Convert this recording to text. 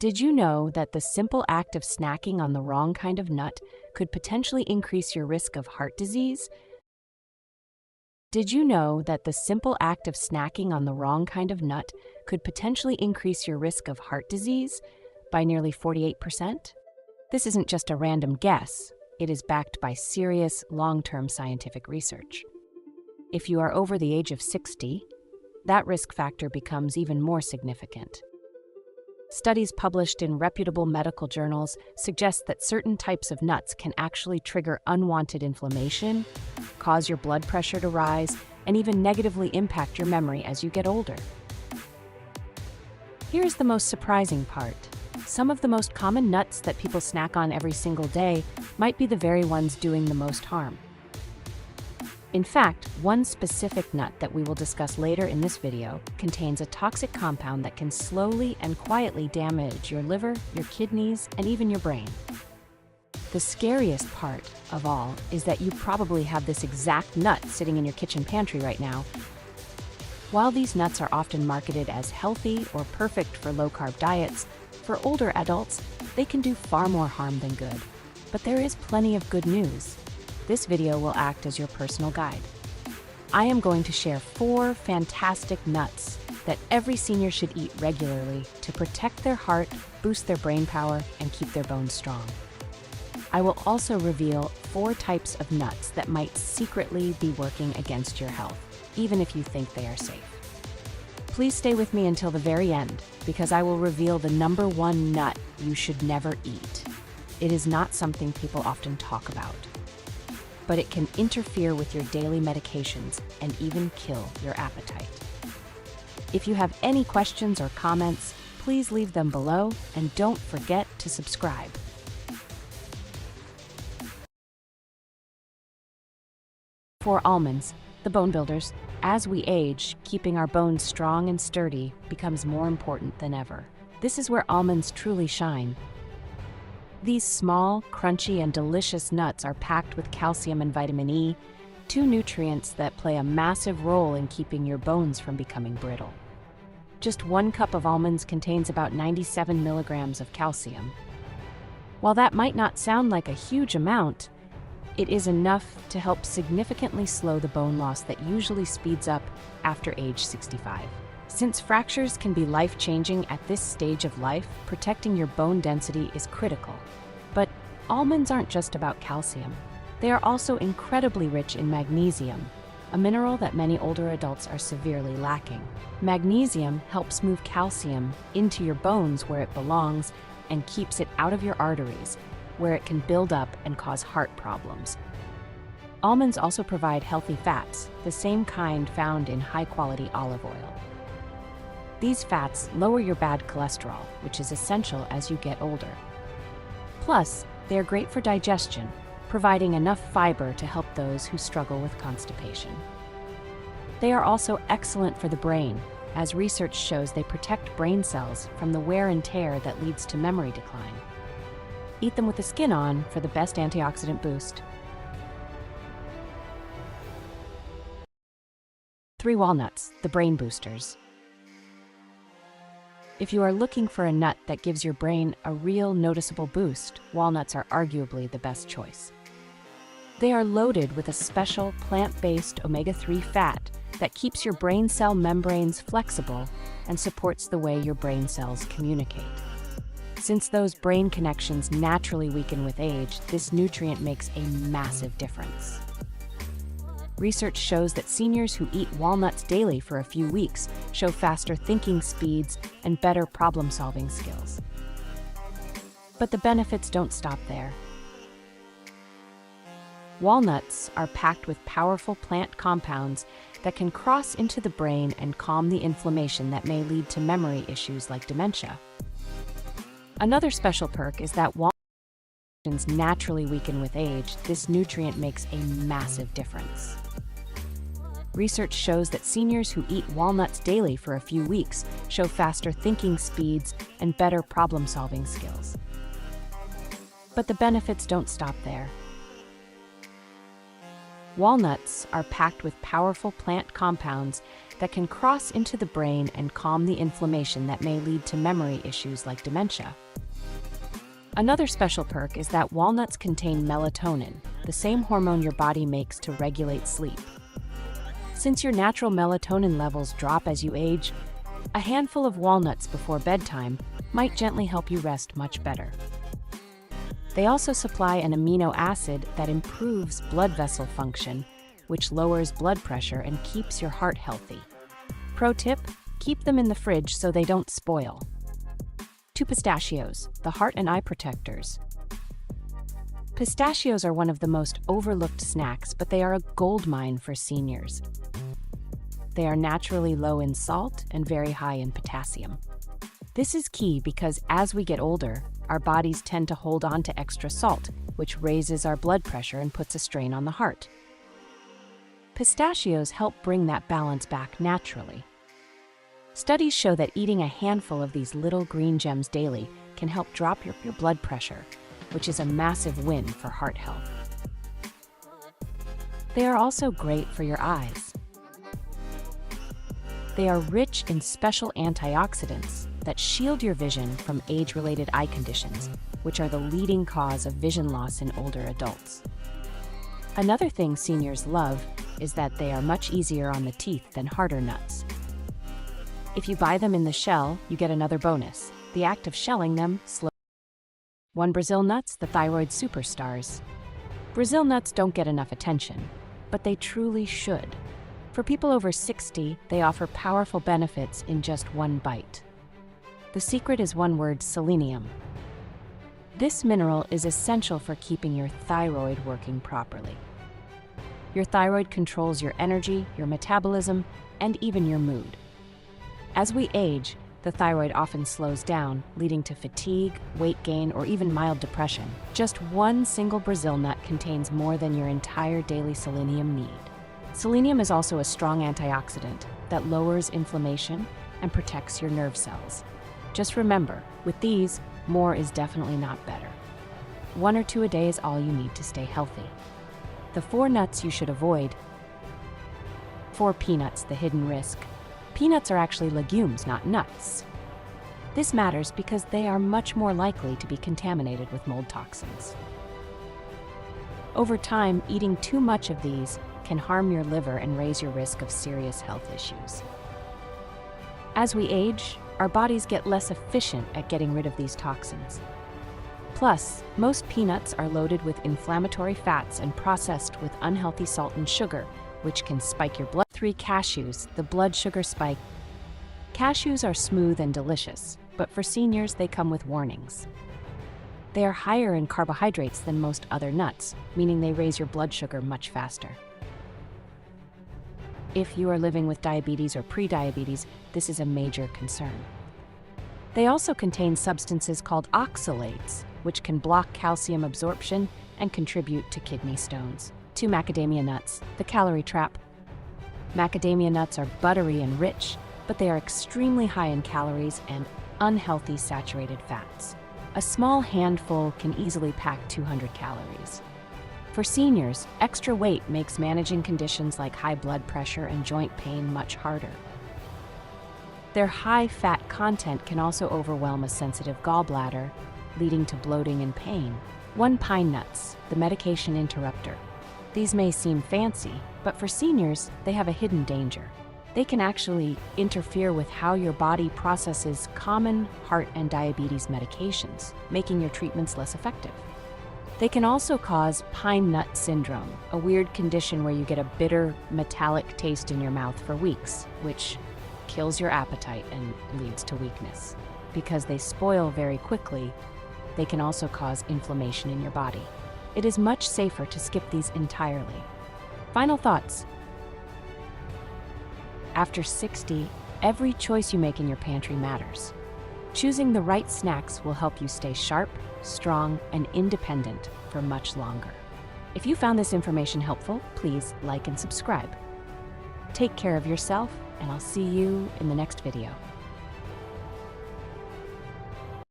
Did you know that the simple act of snacking on the wrong kind of nut could potentially increase your risk of heart disease? Did you know that the simple act of snacking on the wrong kind of nut could potentially increase your risk of heart disease by nearly 48%? This isn't just a random guess. It is backed by serious, long-term scientific research. If you are over the age of 60, that risk factor becomes even more significant. Studies published in reputable medical journals suggest that certain types of nuts can actually trigger unwanted inflammation, cause your blood pressure to rise, and even negatively impact your memory as you get older. Here's the most surprising part. Some of the most common nuts that people snack on every single day might be the very ones doing the most harm. In fact, one specific nut that we will discuss later in this video contains a toxic compound that can slowly and quietly damage your liver, your kidneys, and even your brain. The scariest part of all is that you probably have this exact nut sitting in your kitchen pantry right now. While these nuts are often marketed as healthy or perfect for low-carb diets, for older adults, they can do far more harm than good. But there is plenty of good news. This video will act as your personal guide. I am going to share 4 fantastic nuts that every senior should eat regularly to protect their heart, boost their brain power, and keep their bones strong. I will also reveal 4 types of nuts that might secretly be working against your health, even if you think they are safe. Please stay with me until the very end, because I will reveal the #1 nut you should never eat. It is not something people often talk about, but it can interfere with your daily medications and even kill your appetite. If you have any questions or comments, please leave them below and don't forget to subscribe. For almonds, the bone builders, as we age, keeping our bones strong and sturdy becomes more important than ever. This is where almonds truly shine. These small, crunchy, and delicious nuts are packed with calcium and vitamin E, 2 nutrients that play a massive role in keeping your bones from becoming brittle. Just 1 cup of almonds contains about 97 milligrams of calcium. While that might not sound like a huge amount, it is enough to help significantly slow the bone loss that usually speeds up after age 65. Since fractures can be life-changing at this stage of life, protecting your bone density is critical. But almonds aren't just about calcium. They are also incredibly rich in magnesium, a mineral that many older adults are severely lacking. Magnesium helps move calcium into your bones where it belongs and keeps it out of your arteries, where it can build up and cause heart problems. Almonds also provide healthy fats, the same kind found in high-quality olive oil. These fats lower your bad cholesterol, which is essential as you get older. Plus, they are great for digestion, providing enough fiber to help those who struggle with constipation. They are also excellent for the brain, as research shows they protect brain cells from the wear and tear that leads to memory decline. Eat them with the skin on for the best antioxidant boost. 3 walnuts, the brain boosters. If you are looking for a nut that gives your brain a real noticeable boost, walnuts are arguably the best choice. They are loaded with a special plant-based omega-3 fat that keeps your brain cell membranes flexible and supports the way your brain cells communicate. Since those brain connections naturally weaken with age, this nutrient makes a massive difference. Research shows that seniors who eat walnuts daily for a few weeks show faster thinking speeds and better problem-solving skills. But the benefits don't stop there. Walnuts are packed with powerful plant compounds that can cross into the brain and calm the inflammation that may lead to memory issues like dementia. Another special perk is that walnuts naturally weaken with age. This nutrient makes a massive difference. Research shows that seniors who eat walnuts daily for a few weeks show faster thinking speeds and better problem-solving skills. But the benefits don't stop there. Walnuts are packed with powerful plant compounds that can cross into the brain and calm the inflammation that may lead to memory issues like dementia. Another special perk is that walnuts contain melatonin, the same hormone your body makes to regulate sleep. Since your natural melatonin levels drop as you age, a handful of walnuts before bedtime might gently help you rest much better. They also supply an amino acid that improves blood vessel function, which lowers blood pressure and keeps your heart healthy. Pro tip: keep them in the fridge so they don't spoil. 2 pistachios, the heart and eye protectors. Pistachios are one of the most overlooked snacks, but they are a goldmine for seniors. They are naturally low in salt and very high in potassium. This is key because as we get older, our bodies tend to hold on to extra salt, which raises our blood pressure and puts a strain on the heart. Pistachios help bring that balance back naturally. Studies show that eating a handful of these little green gems daily can help drop your blood pressure, which is a massive win for heart health. They are also great for your eyes. They are rich in special antioxidants that shield your vision from age-related eye conditions, which are the leading cause of vision loss in older adults. Another thing seniors love is that they are much easier on the teeth than harder nuts. If you buy them in the shell, you get another bonus. The act of shelling them slows. 1 Brazil nuts, the thyroid superstars. Brazil nuts don't get enough attention, but they truly should. For people over 60, they offer powerful benefits in just one bite. The secret is one word: selenium. This mineral is essential for keeping your thyroid working properly. Your thyroid controls your energy, your metabolism, and even your mood. As we age, the thyroid often slows down, leading to fatigue, weight gain, or even mild depression. Just one single Brazil nut contains more than your entire daily selenium need. Selenium is also a strong antioxidant that lowers inflammation and protects your nerve cells. Just remember, with these, more is definitely not better. 1 or 2 a day is all you need to stay healthy. The 4 nuts you should avoid. 4 peanuts, the hidden risk. Peanuts are actually legumes, not nuts. This matters because they are much more likely to be contaminated with mold toxins. Over time, eating too much of these can harm your liver and raise your risk of serious health issues. As we age, our bodies get less efficient at getting rid of these toxins. Plus, most peanuts are loaded with inflammatory fats and processed with unhealthy salt and sugar, which can spike your blood. 3 cashews, the blood sugar spike. Cashews are smooth and delicious, but for seniors, they come with warnings. They are higher in carbohydrates than most other nuts, meaning they raise your blood sugar much faster. If you are living with diabetes or prediabetes, this is a major concern. They also contain substances called oxalates, which can block calcium absorption and contribute to kidney stones. 2 macadamia nuts, the calorie trap. Macadamia nuts are buttery and rich, but they are extremely high in calories and unhealthy saturated fats. A small handful can easily pack 200 calories. For seniors, extra weight makes managing conditions like high blood pressure and joint pain much harder. Their high fat content can also overwhelm a sensitive gallbladder, leading to bloating and pain. 1 pine nuts, the medication interrupter. These may seem fancy, but for seniors, they have a hidden danger. They can actually interfere with how your body processes common heart and diabetes medications, making your treatments less effective. They can also cause pine nut syndrome, a weird condition where you get a bitter, metallic taste in your mouth for weeks, which kills your appetite and leads to weakness. Because they spoil very quickly, they can also cause inflammation in your body. It is much safer to skip these entirely. Final thoughts. After 60, every choice you make in your pantry matters. Choosing the right snacks will help you stay sharp, strong, and independent for much longer. If you found this information helpful, please like and subscribe. Take care of yourself, and I'll see you in the next video.